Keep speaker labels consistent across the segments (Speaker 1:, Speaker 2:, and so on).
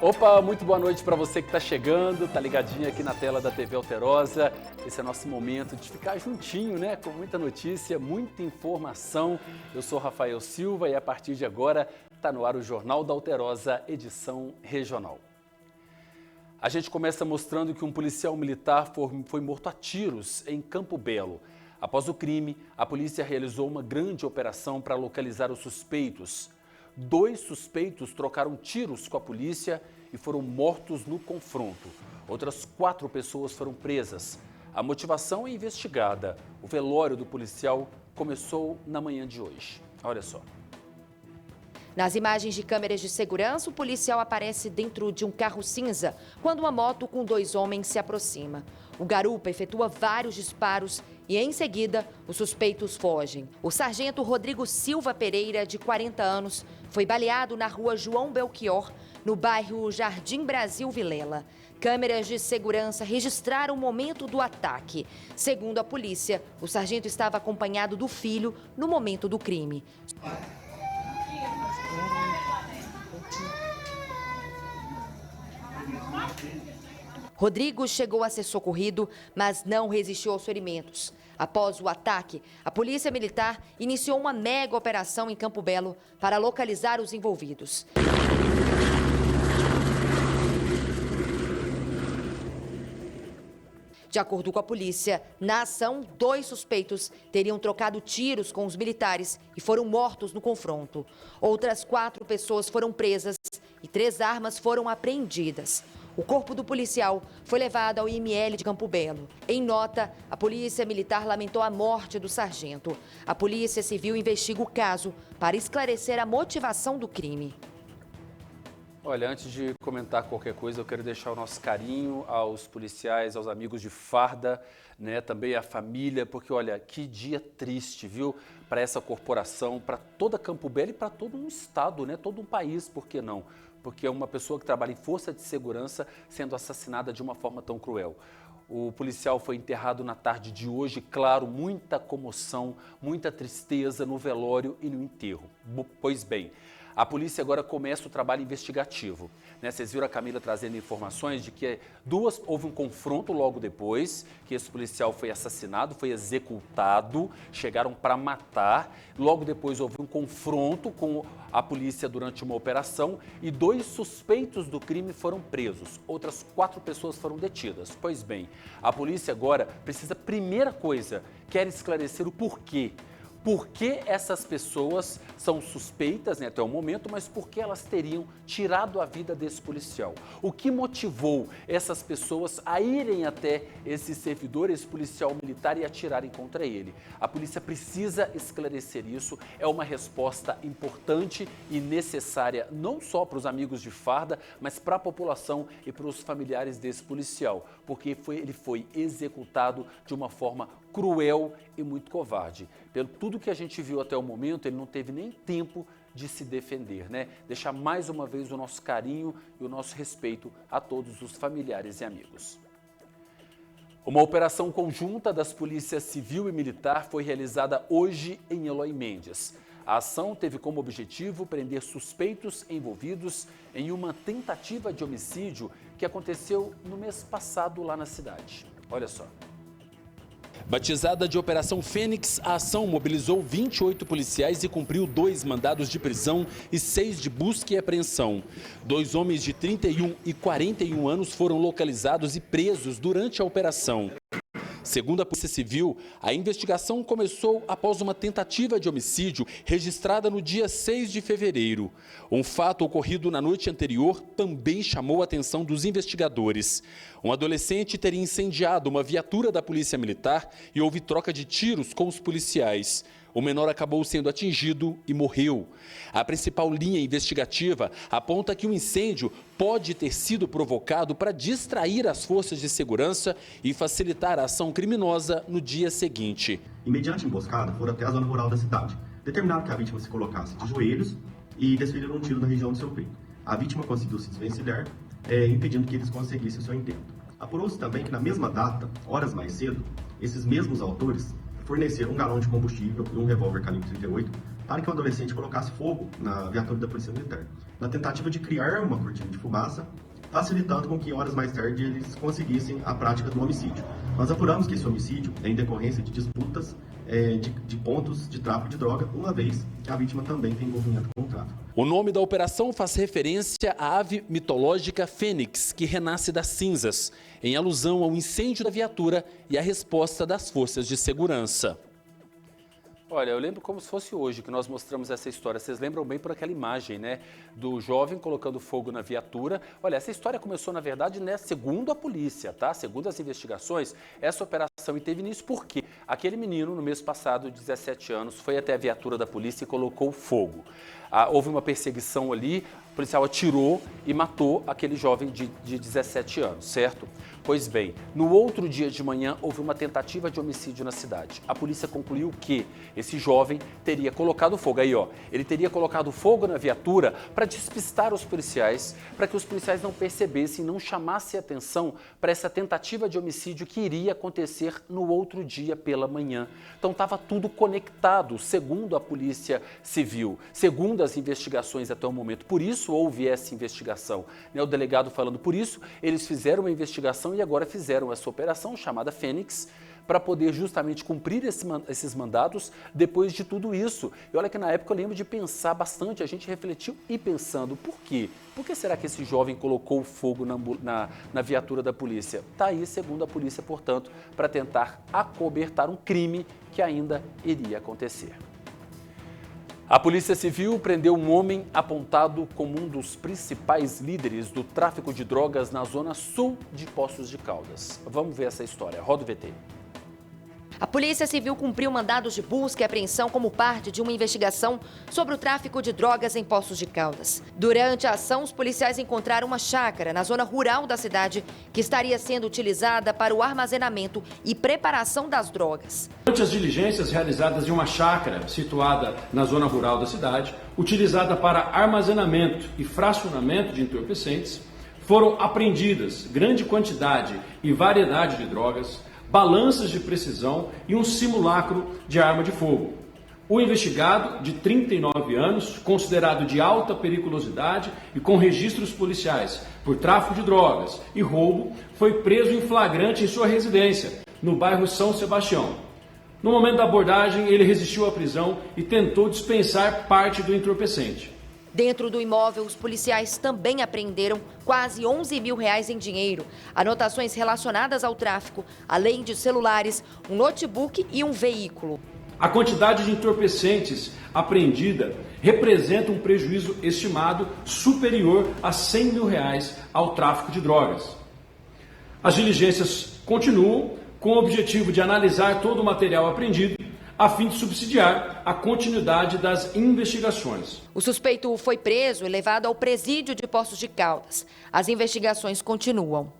Speaker 1: Opa, muito boa noite para você que está chegando, tá ligadinho aqui na tela da TV Alterosa. Esse é nosso momento de ficar juntinho, né? Com muita notícia, muita informação. Eu sou Rafael Silva e a partir de agora está no ar o Jornal da Alterosa, edição regional. A gente começa mostrando que um policial militar foi morto a tiros em Campo Belo. Após o crime, a polícia realizou uma grande operação para localizar os suspeitos. 2 suspeitos trocaram tiros com a polícia e foram mortos no confronto. Outras 4 pessoas foram presas. A motivação é investigada. O velório do policial começou na manhã de hoje. Olha só.
Speaker 2: Nas imagens de câmeras de segurança, o policial aparece dentro de um carro cinza quando uma moto com 2 homens se aproxima. O garupa efetua vários disparos e, em seguida, os suspeitos fogem. O sargento Rodrigo Silva Pereira, de 40 anos, foi baleado na rua João Belchior, no bairro Jardim Brasil Vilela. Câmeras de segurança registraram o momento do ataque. Segundo a polícia, o sargento estava acompanhado do filho no momento do crime. Rodrigo chegou a ser socorrido, mas não resistiu aos ferimentos. Após o ataque, a Polícia Militar iniciou uma mega operação em Campo Belo para localizar os envolvidos. De acordo com a polícia, na ação, 2 suspeitos teriam trocado tiros com os militares e foram mortos no confronto. Outras 4 pessoas foram presas e 3 armas foram apreendidas. O corpo do policial foi levado ao IML de Campo Belo. Em nota, a Polícia Militar lamentou a morte do sargento. A Polícia Civil investiga o caso para esclarecer a motivação do crime.
Speaker 1: Olha, antes de comentar qualquer coisa, eu quero deixar o nosso carinho aos policiais, aos amigos de farda, né, também à família, porque olha, que dia triste, viu, para essa corporação, para toda Campo Belo e para todo um estado, né, todo um país, por que não? Porque é uma pessoa que trabalha em força de segurança sendo assassinada de uma forma tão cruel. O policial foi enterrado na tarde de hoje, claro, muita comoção, muita tristeza no velório e no enterro. Pois bem, a polícia agora começa o trabalho investigativo. Né? Vocês viram a Camila trazendo informações de que houve um confronto logo depois, que esse policial foi assassinado, foi executado, chegaram para matar. Logo depois houve um confronto com a polícia durante uma operação e 2 suspeitos do crime foram presos. Outras 4 pessoas foram detidas. Pois bem, a polícia agora precisa, primeira coisa, quer esclarecer o porquê. Por que essas pessoas são suspeitas, né, até o momento, mas por que elas teriam tirado a vida desse policial? O que motivou essas pessoas a irem até esse servidor, esse policial militar e atirarem contra ele? A polícia precisa esclarecer isso, é uma resposta importante e necessária não só para os amigos de farda, mas para a população e para os familiares desse policial, porque ele foi executado de uma forma cruel e muito covarde. Pelo tudo que a gente viu até o momento, ele não teve nem tempo de se defender, né? Deixar mais uma vez o nosso carinho e o nosso respeito a todos os familiares e amigos. Uma operação conjunta das polícias civil e militar foi realizada hoje em Eloy Mendes. A ação teve como objetivo prender suspeitos envolvidos em uma tentativa de homicídio que aconteceu no mês passado lá na cidade. Olha só. Batizada de Operação Fênix, a ação mobilizou 28 policiais e cumpriu 2 mandados de prisão e 6 de busca e apreensão. 2 homens de 31 e 41 anos foram localizados e presos durante a operação. Segundo a Polícia Civil, a investigação começou após uma tentativa de homicídio registrada no dia 6 de fevereiro. Um fato ocorrido na noite anterior também chamou a atenção dos investigadores. Um adolescente teria incendiado uma viatura da Polícia Militar e houve troca de tiros com os policiais. O menor acabou sendo atingido e morreu. A principal linha investigativa aponta que o incêndio pode ter sido provocado para distrair as forças de segurança e facilitar a ação criminosa no dia seguinte.
Speaker 3: E mediante emboscada, foram até a zona rural da cidade. Determinaram que a vítima se colocasse de joelhos e desferiram um tiro na região do seu peito. A vítima conseguiu se desvencilhar, impedindo que eles conseguissem o seu intento. Apurou-se também que na mesma data, horas mais cedo, esses mesmos autores forneceram um galão de combustível e um revólver calibre 38 para que o adolescente colocasse fogo na viatura da Polícia Militar. na tentativa de criar uma cortina de fumaça, facilitando com que horas mais tarde eles conseguissem a prática do homicídio. Nós apuramos que esse homicídio é em decorrência de disputas de pontos de tráfico de droga, uma vez que a vítima também tem envolvimento com o tráfico.
Speaker 1: O nome da operação faz referência à ave mitológica fênix, que renasce das cinzas, em alusão ao incêndio da viatura e à resposta das forças de segurança. Olha, eu lembro como se fosse hoje que nós mostramos essa história. Vocês lembram bem por aquela imagem, né? Do jovem colocando fogo na viatura. Olha, essa história começou, na verdade, né, segundo a polícia, tá? Segundo as investigações, essa operação teve início porque aquele menino, no mês passado, de 17 anos, foi até a viatura da polícia e colocou fogo. Houve uma perseguição ali, o policial atirou e matou aquele jovem de 17 anos, certo? Pois bem, no outro dia de manhã houve uma tentativa de homicídio na cidade. A polícia concluiu que esse jovem teria colocado fogo, ele teria colocado fogo na viatura para despistar os policiais, para que os policiais não percebessem, não chamassem atenção para essa tentativa de homicídio que iria acontecer no outro dia pela manhã. Então estava tudo conectado, segundo a Polícia Civil, segundo as investigações até o momento. Por isso houve essa investigação. O delegado falando, por isso eles fizeram uma investigação e agora fizeram essa operação chamada Fênix para poder justamente cumprir esses mandados depois de tudo isso. E olha que na época eu lembro de pensar bastante, a gente refletiu e pensando, por quê? Por que será que esse jovem colocou fogo na viatura da polícia? Está aí, segundo a polícia, portanto, para tentar acobertar um crime que ainda iria acontecer. A Polícia Civil prendeu um homem apontado como um dos principais líderes do tráfico de drogas na zona sul de Poços de Caldas. Vamos ver essa história. Roda o VT.
Speaker 2: A Polícia Civil cumpriu mandados de busca e apreensão como parte de uma investigação sobre o tráfico de drogas em Poços de Caldas. Durante a ação, os policiais encontraram uma chácara na zona rural da cidade que estaria sendo utilizada para o armazenamento e preparação das drogas.
Speaker 4: Durante as diligências realizadas em uma chácara situada na zona rural da cidade, utilizada para armazenamento e fracionamento de entorpecentes, foram apreendidas grande quantidade e variedade de drogas, balanças de precisão e um simulacro de arma de fogo. O investigado, de 39 anos, considerado de alta periculosidade e com registros policiais por tráfico de drogas e roubo, foi preso em flagrante em sua residência, no bairro São Sebastião. No momento da abordagem, ele resistiu à prisão e tentou dispensar parte do entorpecente.
Speaker 2: Dentro do imóvel, os policiais também apreenderam quase R$11 mil em dinheiro, anotações relacionadas ao tráfico, além de celulares, um notebook e um veículo.
Speaker 4: A quantidade de entorpecentes apreendida representa um prejuízo estimado superior a R$100 mil ao tráfico de drogas. As diligências continuam com o objetivo de analisar todo o material apreendido, a fim de subsidiar a continuidade das investigações.
Speaker 2: O suspeito foi preso e levado ao presídio de Poços de Caldas. As investigações continuam.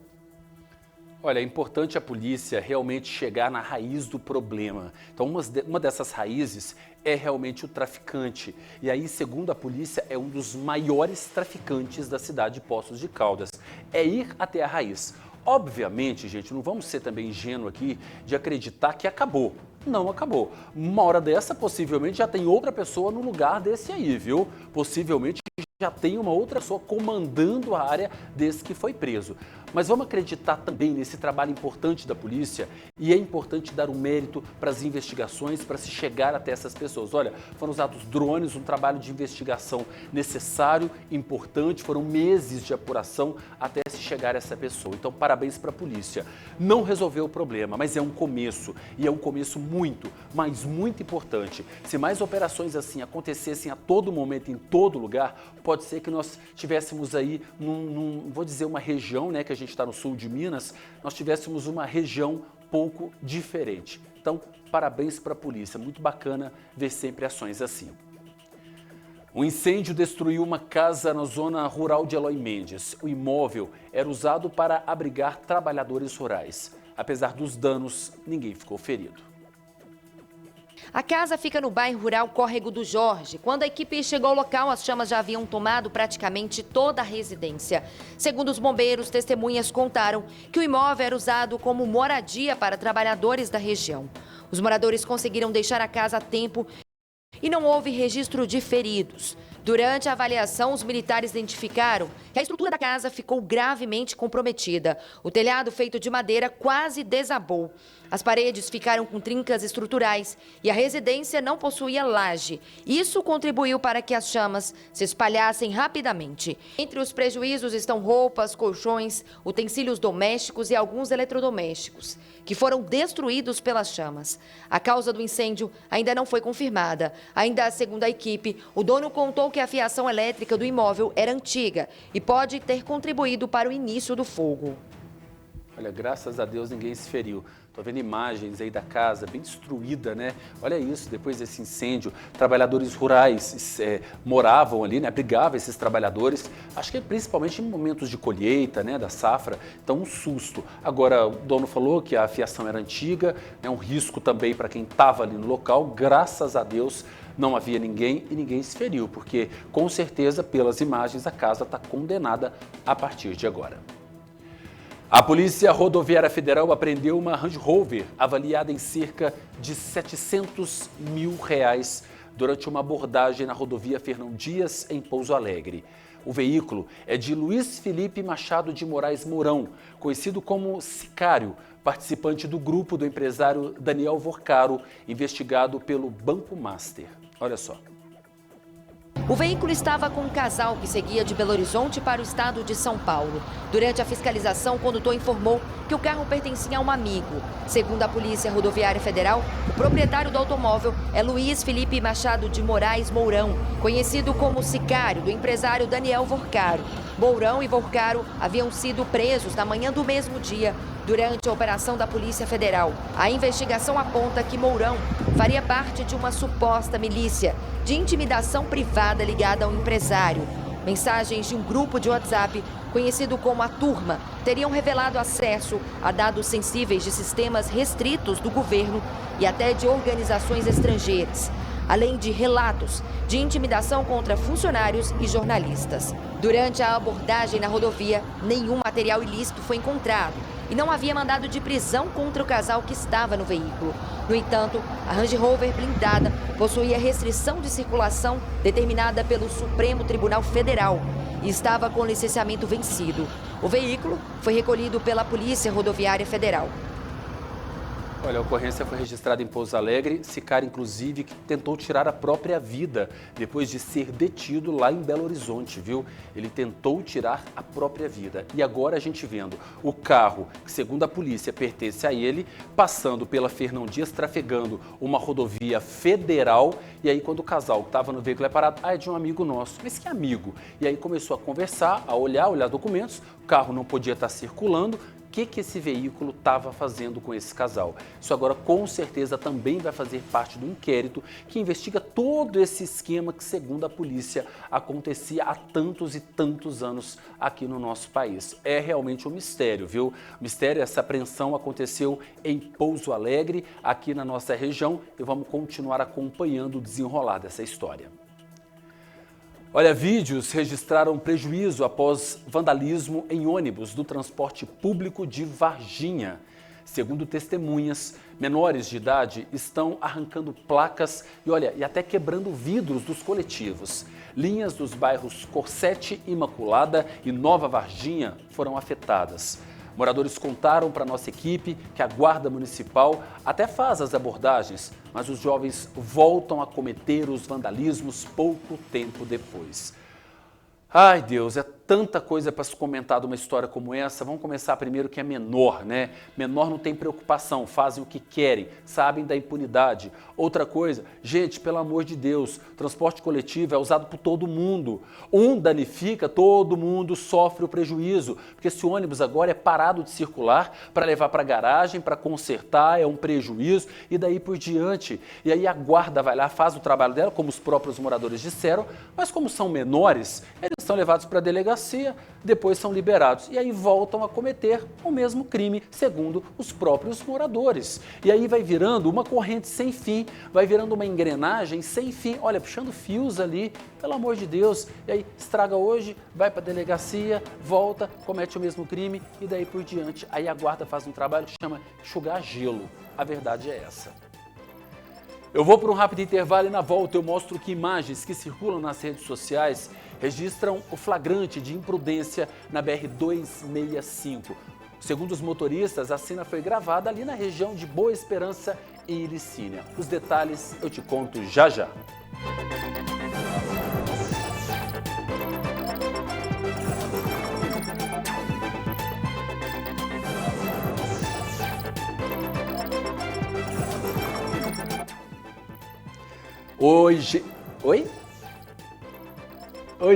Speaker 1: Olha, é importante a polícia realmente chegar na raiz do problema. Então, uma dessas raízes é realmente o traficante. E aí, segundo a polícia, é um dos maiores traficantes da cidade de Poços de Caldas. É ir até a raiz. Obviamente, gente, não vamos ser também ingênuos aqui de acreditar que acabou. Não acabou. Uma hora dessa, possivelmente, já tem outra pessoa no lugar desse aí, viu? Possivelmente já tem uma outra pessoa comandando a área desse que foi preso. Mas vamos acreditar também nesse trabalho importante da polícia e é importante dar um mérito para as investigações, para se chegar até essas pessoas. Olha, foram usados drones, um trabalho de investigação necessário, importante, foram meses de apuração até se chegar a essa pessoa. Então, parabéns para a polícia. Não resolveu o problema, mas é um começo e é um começo muito, mas muito importante. Se mais operações assim acontecessem a todo momento, em todo lugar, pode ser que nós tivéssemos aí, vou dizer uma região, né, que a gente está no sul de Minas, nós tivéssemos uma região pouco diferente. Então, parabéns para a polícia, muito bacana ver sempre ações assim. Um incêndio destruiu uma casa na zona rural de Eloy Mendes. O imóvel era usado para abrigar trabalhadores rurais. Apesar dos danos, ninguém ficou ferido.
Speaker 2: A casa fica no bairro rural Córrego do Jorge. Quando a equipe chegou ao local, as chamas já haviam tomado praticamente toda a residência. Segundo os bombeiros, testemunhas contaram que o imóvel era usado como moradia para trabalhadores da região. Os moradores conseguiram deixar a casa a tempo E não houve registro de feridos. Durante a avaliação, os militares identificaram que a estrutura da casa ficou gravemente comprometida. O telhado, feito de madeira, quase desabou. As paredes ficaram com trincas estruturais e a residência não possuía laje. Isso contribuiu para que as chamas se espalhassem rapidamente. Entre os prejuízos estão roupas, colchões, utensílios domésticos e alguns eletrodomésticos, que foram destruídos pelas chamas. A causa do incêndio ainda não foi confirmada. Ainda segundo a equipe, o dono contou que a fiação elétrica do imóvel era antiga e pode ter contribuído para o início do fogo.
Speaker 1: Olha, graças a Deus ninguém se feriu. Estou vendo imagens aí da casa bem destruída, né? Olha isso, depois desse incêndio, trabalhadores rurais moravam ali, né? Abrigavam esses trabalhadores, acho que principalmente em momentos de colheita, né? Da safra, então um susto. Agora, o dono falou que a fiação era antiga, né? Um risco também para quem estava ali no local, graças a Deus não havia ninguém e ninguém se feriu, porque com certeza, pelas imagens, a casa está condenada a partir de agora. A Polícia Rodoviária Federal apreendeu uma Range Rover avaliada em cerca de R$700 mil durante uma abordagem na rodovia Fernão Dias, em Pouso Alegre. O veículo é de Luiz Felipe Machado de Moraes Mourão, conhecido como Sicário, participante do grupo do empresário Daniel Vorcaro, investigado pelo Banco Master. Olha só.
Speaker 2: O veículo estava com um casal que seguia de Belo Horizonte para o estado de São Paulo. Durante a fiscalização, o condutor informou que o carro pertencia a um amigo. Segundo a Polícia Rodoviária Federal, o proprietário do automóvel é Luiz Felipe Machado de Moraes Mourão, conhecido como Sicário, do empresário Daniel Vorcaro. Mourão e Vorcaro haviam sido presos na manhã do mesmo dia, durante a operação da Polícia Federal. A investigação aponta que Mourão faria parte de uma suposta milícia de intimidação privada ligada ao empresário. Mensagens de um grupo de WhatsApp, conhecido como a Turma, teriam revelado acesso a dados sensíveis de sistemas restritos do governo e até de organizações estrangeiras, além de relatos de intimidação contra funcionários e jornalistas. Durante a abordagem na rodovia, nenhum material ilícito foi encontrado e não havia mandado de prisão contra o casal que estava no veículo. No entanto, a Range Rover blindada possuía restrição de circulação determinada pelo Supremo Tribunal Federal e estava com licenciamento vencido. O veículo foi recolhido pela Polícia Rodoviária Federal.
Speaker 1: Olha, a ocorrência foi registrada em Pouso Alegre, Sicário, inclusive, que tentou tirar a própria vida depois de ser detido lá em Belo Horizonte, viu? Ele tentou tirar a própria vida. E agora a gente vendo o carro, que segundo a polícia pertence a ele, passando pela Fernão Dias, trafegando uma rodovia federal. E aí quando o casal que estava no veículo é parado, é de um amigo nosso. Mas que amigo? E aí começou a conversar, a olhar documentos, o carro não podia estar circulando. O que esse veículo estava fazendo com esse casal? Isso agora com certeza também vai fazer parte do inquérito que investiga todo esse esquema que, segundo a polícia, acontecia há tantos e tantos anos aqui no nosso país. É realmente um mistério, viu? Mistério, essa apreensão aconteceu em Pouso Alegre, aqui na nossa região, e vamos continuar acompanhando o desenrolar dessa história. Olha, vídeos registraram prejuízo após vandalismo em ônibus do transporte público de Varginha. Segundo testemunhas, menores de idade estão arrancando placas e até quebrando vidros dos coletivos. Linhas dos bairros Corsete, Imaculada e Nova Varginha foram afetadas. Moradores contaram para a nossa equipe que a Guarda Municipal até faz as abordagens, mas os jovens voltam a cometer os vandalismos pouco tempo depois. Ai, Deus, é tanta coisa para se comentar de uma história como essa. Vamos começar primeiro que é menor, né? Menor não tem preocupação, fazem o que querem, sabem da impunidade. Outra coisa, gente, pelo amor de Deus, transporte coletivo é usado por todo mundo. Um danifica, todo mundo sofre o prejuízo, porque esse ônibus agora é parado de circular para levar para a garagem, para consertar, é um prejuízo e daí por diante. E aí a guarda vai lá, faz o trabalho dela, como os próprios moradores disseram, mas como são menores, eles são levados para a delegacia, depois são liberados e aí voltam a cometer o mesmo crime, segundo os próprios moradores. E aí vai virando uma corrente sem fim, vai virando uma engrenagem sem fim, olha, puxando fios ali, pelo amor de Deus, e aí estraga hoje, vai para a delegacia, volta, comete o mesmo crime e daí por diante. Aí a guarda faz um trabalho que chama enxugar gelo, a verdade é essa. Eu vou para um rápido intervalo e na volta eu mostro que imagens que circulam nas redes sociais registram o flagrante de imprudência na BR-265. Segundo os motoristas, a cena foi gravada ali na região de Boa Esperança e Ilicínea. Os detalhes eu te conto já já. Oi,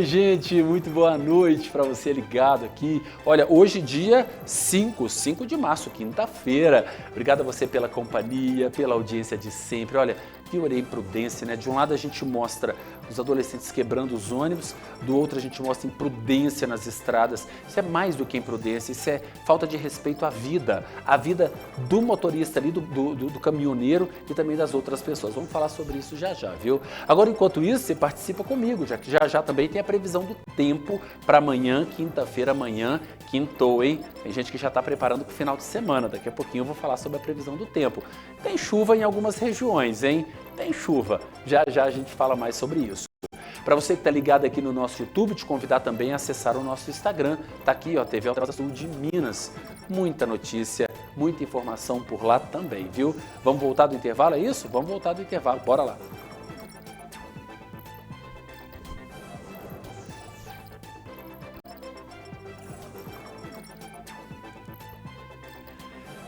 Speaker 1: gente, muito boa noite para você ligado aqui. Olha, hoje dia 5 de março, quinta-feira. Obrigado a você pela companhia, pela audiência de sempre. Olha, que imprudência, né? De um lado a gente mostra os adolescentes quebrando os ônibus, do outro a gente mostra imprudência nas estradas. Isso é mais do que imprudência, isso é falta de respeito à vida do motorista ali, do caminhoneiro e também das outras pessoas. Vamos falar sobre isso já já, viu? Agora, enquanto isso, você participa comigo, já que já também tem a previsão do tempo para amanhã, quinta-feira, amanhã, quintou, hein? Tem gente que já está preparando para o final de semana, daqui a pouquinho eu vou falar sobre a previsão do tempo. Tem chuva em algumas regiões, hein? Tem chuva, já a gente fala mais sobre isso. Para você que está ligado aqui no nosso YouTube, te convidar também a acessar o nosso Instagram. Tá aqui, ó, TV Alterosa Sul de Minas. Muita notícia, muita informação por lá também, viu? Vamos voltar do intervalo, é isso? Vamos voltar do intervalo, bora lá.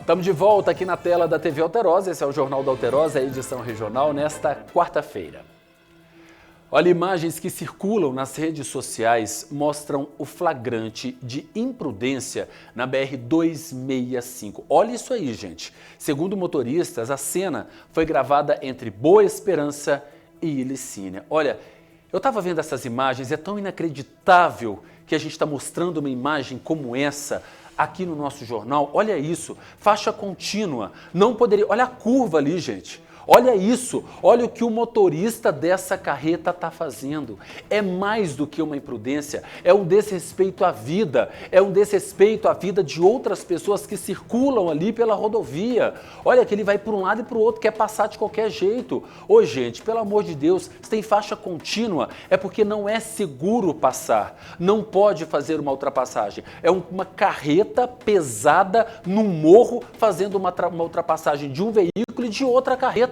Speaker 1: Estamos de volta aqui na tela da TV Alterosa. Esse é o Jornal da Alterosa, a edição regional, nesta quarta-feira. Olha, imagens que circulam nas redes sociais mostram o flagrante de imprudência na BR-265. Olha isso aí, gente. Segundo motoristas, a cena foi gravada entre Boa Esperança e Ilicínea. Olha, eu estava vendo essas imagens, é tão inacreditável que a gente está mostrando uma imagem como essa aqui no nosso jornal. Olha isso, faixa contínua, não poderia... Olha a curva ali, gente. Olha isso, olha o que o motorista dessa carreta está fazendo. É mais do que uma imprudência, é um desrespeito à vida, é um desrespeito à vida de outras pessoas que circulam ali pela rodovia. Olha que ele vai para um lado e para o outro, quer passar de qualquer jeito. Ô gente, pelo amor de Deus, se tem faixa contínua, é porque não é seguro passar, não pode fazer uma ultrapassagem. É uma carreta pesada num morro fazendo uma ultrapassagem de um veículo e de outra carreta.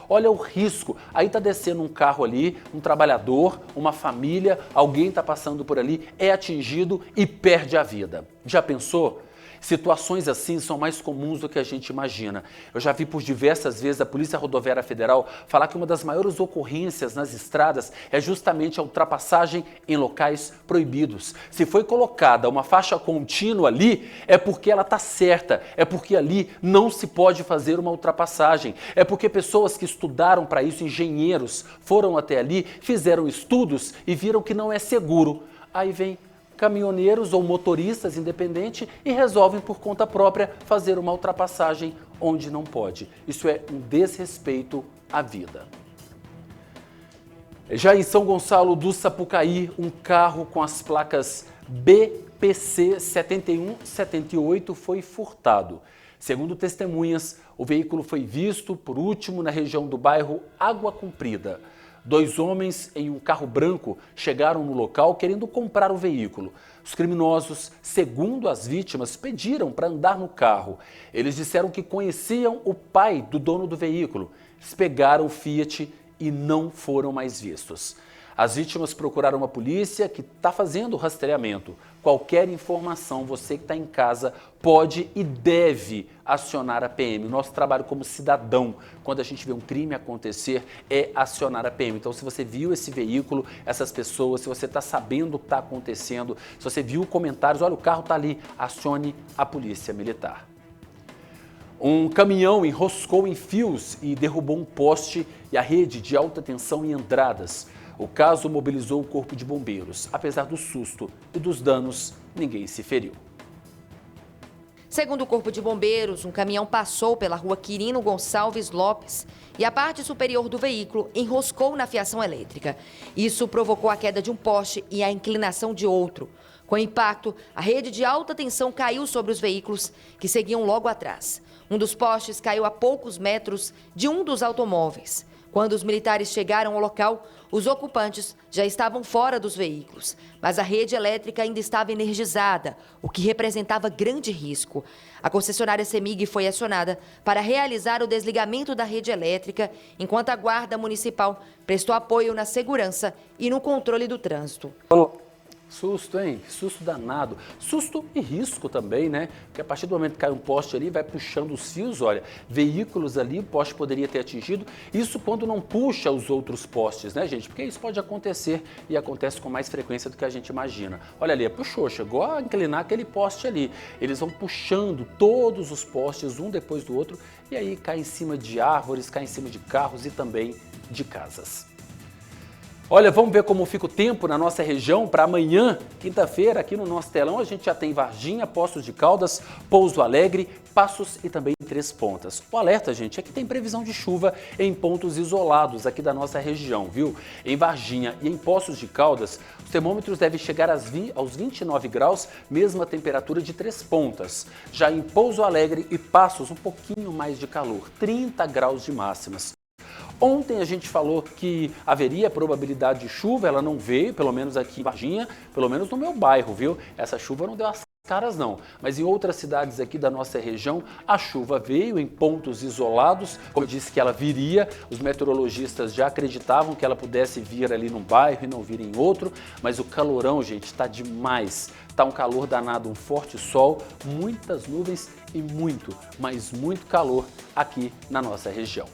Speaker 1: Olha o risco. Aí está descendo um carro ali, um trabalhador, uma família, alguém está passando por ali, é atingido e perde a vida. Já pensou? Situações assim são mais comuns do que a gente imagina. Eu já vi por diversas vezes a Polícia Rodoviária Federal falar que uma das maiores ocorrências nas estradas é justamente a ultrapassagem em locais proibidos. Se foi colocada uma faixa contínua ali, é porque ela está certa, é porque ali não se pode fazer uma ultrapassagem, é porque pessoas que estudaram para isso, engenheiros, foram até ali, fizeram estudos e viram que não é seguro. Aí vem caminhoneiros ou motoristas independentes e resolvem por conta própria fazer uma ultrapassagem onde não pode. Isso é um desrespeito à vida. Já em São Gonçalo do Sapucaí, um carro com as placas BPC 7178 foi furtado. Segundo testemunhas, o veículo foi visto por último na região do bairro Água Comprida. 2 homens em um carro branco chegaram no local querendo comprar o veículo. Os criminosos, segundo as vítimas, pediram para andar no carro. Eles disseram que conheciam o pai do dono do veículo. Eles pegaram o Fiat e não foram mais vistos. As vítimas procuraram a polícia que está fazendo o rastreamento. Qualquer informação, você que está em casa pode e deve acionar a PM. O nosso trabalho como cidadão, quando a gente vê um crime acontecer, é acionar a PM. Então, se você viu esse veículo, essas pessoas, se você está sabendo o que está acontecendo, se você viu comentários, olha, o carro está ali, acione a polícia militar. Um caminhão enroscou em fios e derrubou um poste e a rede de alta tensão em Andradas. O caso mobilizou o Corpo de Bombeiros. Apesar do susto e dos danos, ninguém se feriu.
Speaker 2: Segundo o Corpo de Bombeiros, um caminhão passou pela rua Quirino Gonçalves Lopes e a parte superior do veículo enroscou na fiação elétrica. Isso provocou a queda de um poste e a inclinação de outro. Com o impacto, a rede de alta tensão caiu sobre os veículos que seguiam logo atrás. Um dos postes caiu a poucos metros de um dos automóveis. Quando os militares chegaram ao local, os ocupantes já estavam fora dos veículos, mas a rede elétrica ainda estava energizada, o que representava grande risco. A concessionária CEMIG foi acionada para realizar o desligamento da rede elétrica, enquanto a Guarda Municipal prestou apoio na segurança e no controle do trânsito.
Speaker 1: Susto, hein? Susto danado. Susto e risco também, né? Porque a partir do momento que cai um poste ali, vai puxando os fios, olha, veículos ali, o poste poderia ter atingido. Isso quando não puxa os outros postes, né, gente? Porque isso pode acontecer e acontece com mais frequência do que a gente imagina. Olha ali, puxou, chegou a inclinar aquele poste ali. Eles vão puxando todos os postes, um depois do outro, e aí cai em cima de árvores, cai em cima de carros e também de casas. Olha, vamos ver como fica o tempo na nossa região para amanhã, quinta-feira, aqui no nosso telão. A gente já tem Varginha, Poços de Caldas, Pouso Alegre, Passos e também Três Pontas. O alerta, gente, é que tem previsão de chuva em pontos isolados aqui da nossa região, viu? Em Varginha e em Poços de Caldas, os termômetros devem chegar aos 29 graus, mesma temperatura de Três Pontas. Já em Pouso Alegre e Passos, um pouquinho mais de calor, 30 graus de máximas. Ontem a gente falou que haveria probabilidade de chuva, ela não veio, pelo menos aqui em Varginha, pelo menos no meu bairro, viu? Essa chuva não deu as caras não, mas em outras cidades aqui da nossa região, a chuva veio em pontos isolados, como eu disse que ela viria, os meteorologistas já acreditavam que ela pudesse vir ali num bairro e não vir em outro, mas o calorão, gente, está demais. Está um calor danado, um forte sol, muitas nuvens e muito, mas muito calor aqui na nossa região.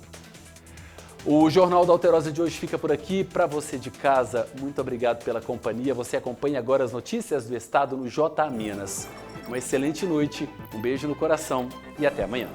Speaker 1: O Jornal da Alterosa de hoje fica por aqui. Para você de casa, muito obrigado pela companhia. Você acompanha agora as notícias do estado no JA Minas. Uma excelente noite, um beijo no coração e até amanhã.